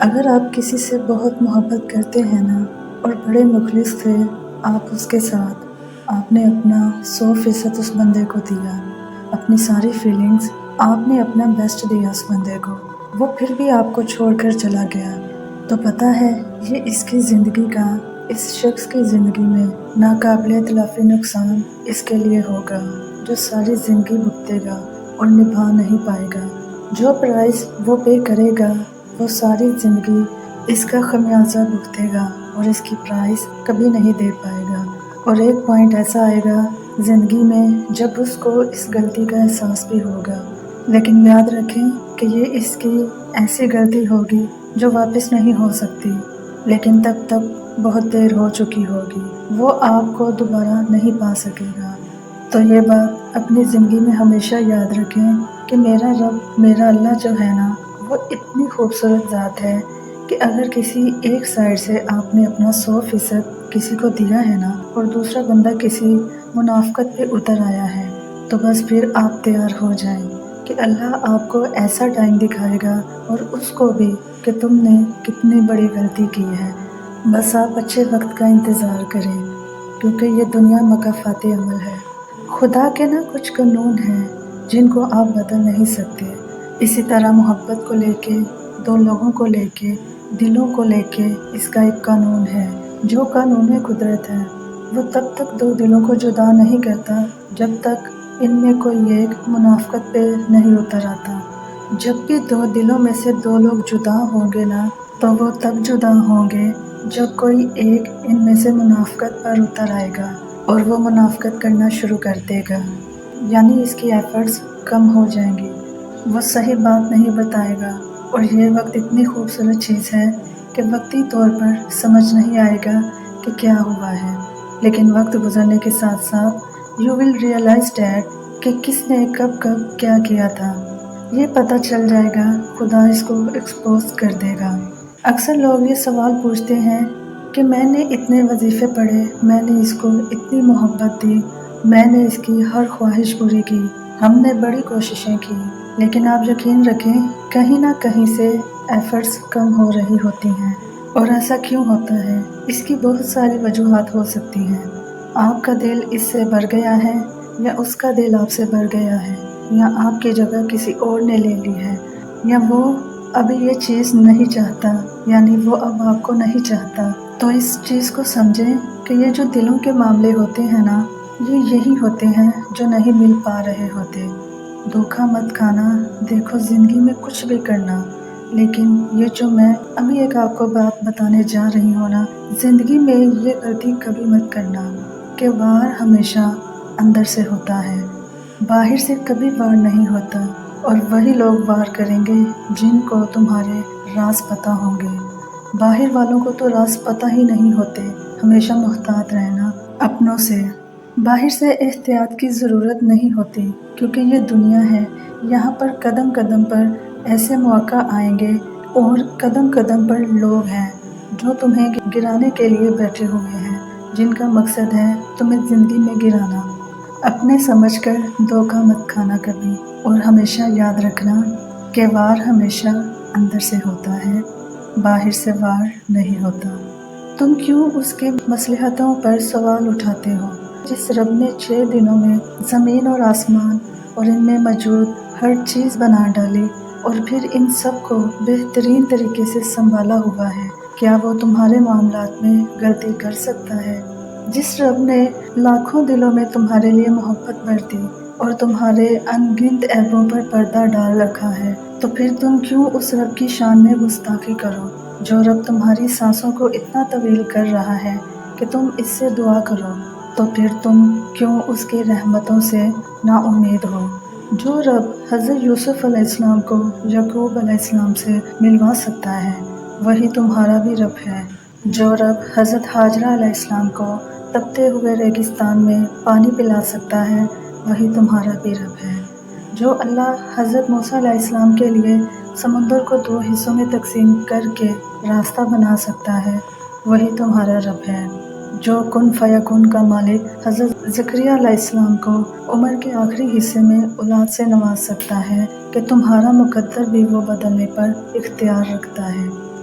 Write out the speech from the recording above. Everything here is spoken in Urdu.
اگر آپ کسی سے بہت محبت کرتے ہیں نا اور بڑے مخلص تھے آپ اس کے ساتھ، آپ نے اپنا 100% اس بندے کو دیا، اپنی ساری فیلنگز، آپ نے اپنا بیسٹ دیا اس بندے کو، وہ پھر بھی آپ کو چھوڑ کر چلا گیا، تو پتہ ہے یہ اس کی زندگی کا، اس شخص کی زندگی میں ناقابل تلافی نقصان اس کے لیے ہوگا، جو ساری زندگی بھگتے گا اور نبھا نہیں پائے گا۔ جو پرائز وہ پے کرے گا وہ ساری زندگی اس کا خمیازہ بھگتے گا اور اس کی پرائز کبھی نہیں دے پائے گا۔ اور ایک پوائنٹ ایسا آئے گا زندگی میں جب اس کو اس غلطی کا احساس بھی ہوگا، لیکن یاد رکھیں کہ یہ اس کی ایسی غلطی ہوگی جو واپس نہیں ہو سکتی، لیکن تب تک بہت دیر ہو چکی ہوگی، وہ آپ کو دوبارہ نہیں پا سکے گا۔ تو یہ بات اپنی زندگی میں ہمیشہ یاد رکھیں کہ میرا رب، میرا اللہ جو ہے نا، وہ اتنی خوبصورت ذات ہے کہ اگر کسی ایک سائڈ سے آپ نے اپنا 100% کسی کو دیا ہے نا اور دوسرا بندہ کسی منافقت پہ اتر آیا ہے، تو بس پھر آپ تیار ہو جائیں کہ اللہ آپ کو ایسا ٹائم دکھائے گا اور اس کو بھی کہ تم نے کتنی بڑی غلطی کی ہے۔ بس آپ اچھے وقت کا انتظار کریں، کیونکہ یہ دنیا مکافات عمل ہے۔ خدا کے نا کچھ قانون ہیں جن کو آپ بدل نہیں سکتے۔ اسی طرح محبت کو لے کے، دو لوگوں کو لے کے، دلوں کو لے کے اس کا ایک قانون ہے، جو قانون قدرت ہے۔ وہ تب تک دو دلوں کو جدا نہیں کرتا جب تک ان میں کوئی ایک منافقت پہ نہیں اتر آتا۔ جب بھی دو دلوں میں سے دو لوگ جدا ہوں گے نا، تو وہ تب جدا ہوں گے جب کوئی ایک ان میں سے منافقت پر اتر آئے گا اور وہ منافقت کرنا شروع کر دے گا، یعنی اس کی ایفرٹس کم ہو جائیں گی، وہ صحیح بات نہیں بتائے گا۔ اور یہ وقت اتنی خوبصورت چیز ہے کہ وقتی طور پر سمجھ نہیں آئے گا کہ کیا ہوا ہے، لیکن وقت گزرنے کے ساتھ ساتھ یو ول ریئلائز دیٹ کہ کس نے کب کیا کیا تھا، یہ پتہ چل جائے گا، خدا اس کو ایکسپوز کر دے گا۔ اکثر لوگ یہ سوال پوچھتے ہیں کہ میں نے اتنے وظیفے پڑھے، میں نے اس کو اتنی محبت دی، میں نے اس کی ہر خواہش پوری کی، ہم نے بڑی کوششیں کی، لیکن آپ یقین رکھیں کہیں نہ کہیں سے ایفرٹس کم ہو رہی ہوتی ہیں۔ اور ایسا کیوں ہوتا ہے؟ اس کی بہت ساری وجوہات ہو سکتی ہیں۔ آپ کا دل اس سے بھر گیا ہے، یا اس کا دل آپ سے بھر گیا ہے، یا آپ کی جگہ کسی اور نے لے لی ہے، یا وہ ابھی یہ چیز نہیں چاہتا، یعنی وہ اب آپ کو نہیں چاہتا۔ تو اس چیز کو سمجھیں کہ یہ جو دلوں کے معاملے ہوتے ہیں نا، یہ یہی ہوتے ہیں جو نہیں مل پا رہے ہوتے۔ دھوکہ مت کھانا، دیکھو زندگی میں کچھ بھی کرنا، لیکن یہ جو میں ابھی ایک آپ کو بات بتانے جا رہی ہوں نا، زندگی میں یہ غلطی کبھی مت کرنا کہ وار ہمیشہ اندر سے ہوتا ہے، باہر سے کبھی وار نہیں ہوتا، اور وہی لوگ وار کریں گے جن کو تمہارے راز پتہ ہوں گے۔ باہر والوں کو تو راز پتہ ہی نہیں ہوتے۔ ہمیشہ محتاط رہنا اپنوں سے، باہر سے احتیاط کی ضرورت نہیں ہوتی، کیونکہ یہ دنیا ہے، یہاں پر قدم قدم پر ایسے مواقع آئیں گے اور قدم قدم پر لوگ ہیں جو تمہیں گرانے کے لیے بیٹھے ہوئے ہیں، جن کا مقصد ہے تمہیں زندگی میں گرانا۔ اپنے سمجھ کر دھوکہ مت کھانا کبھی، اور ہمیشہ یاد رکھنا کہ وار ہمیشہ اندر سے ہوتا ہے، باہر سے وار نہیں ہوتا۔ تم کیوں اس کی مصلحتوں پر سوال اٹھاتے ہو؟ جس رب نے 6 دنوں میں زمین اور آسمان اور ان میں موجود ہر چیز بنا ڈالی اور پھر ان سب کو بہترین طریقے سے سنبھالا ہوا ہے، کیا وہ تمہارے معاملات میں غلطی کر سکتا ہے؟ جس رب نے لاکھوں دلوں میں تمہارے لیے محبت بھر دی اور تمہارے ان گنت عیبوں پر پردہ ڈال رکھا ہے، تو پھر تم کیوں اس رب کی شان میں گستاخی کرو؟ جو رب تمہاری سانسوں کو اتنا طویل کر رہا ہے کہ تم اس سے دعا کرو، تو پھر تم کیوں اس کی رحمتوں سے نا امید ہو؟ جو رب حضرت یوسف علیہ السلام کو یعقوب علیہ السلام سے ملوا سکتا ہے، وہی تمہارا بھی رب ہے۔ جو رب حضرت ہاجرہ علیہ السلام کو تپتے ہوئے ریگستان میں پانی پلا سکتا ہے، وہی تمہارا بھی رب ہے۔ جو اللہ حضرت موسیٰ علیہ السلام کے لیے سمندر کو 2 حصوں میں تقسیم کر کے راستہ بنا سکتا ہے، وہی تمہارا رب ہے۔ جو کن فیکون کا مالک حضرت زکریا علیہ السلام کو عمر کے آخری حصے میں اولاد سے نواز سکتا ہے کہ تمہارا مقدر بھی وہ بدلنے پر اختیار رکھتا ہے۔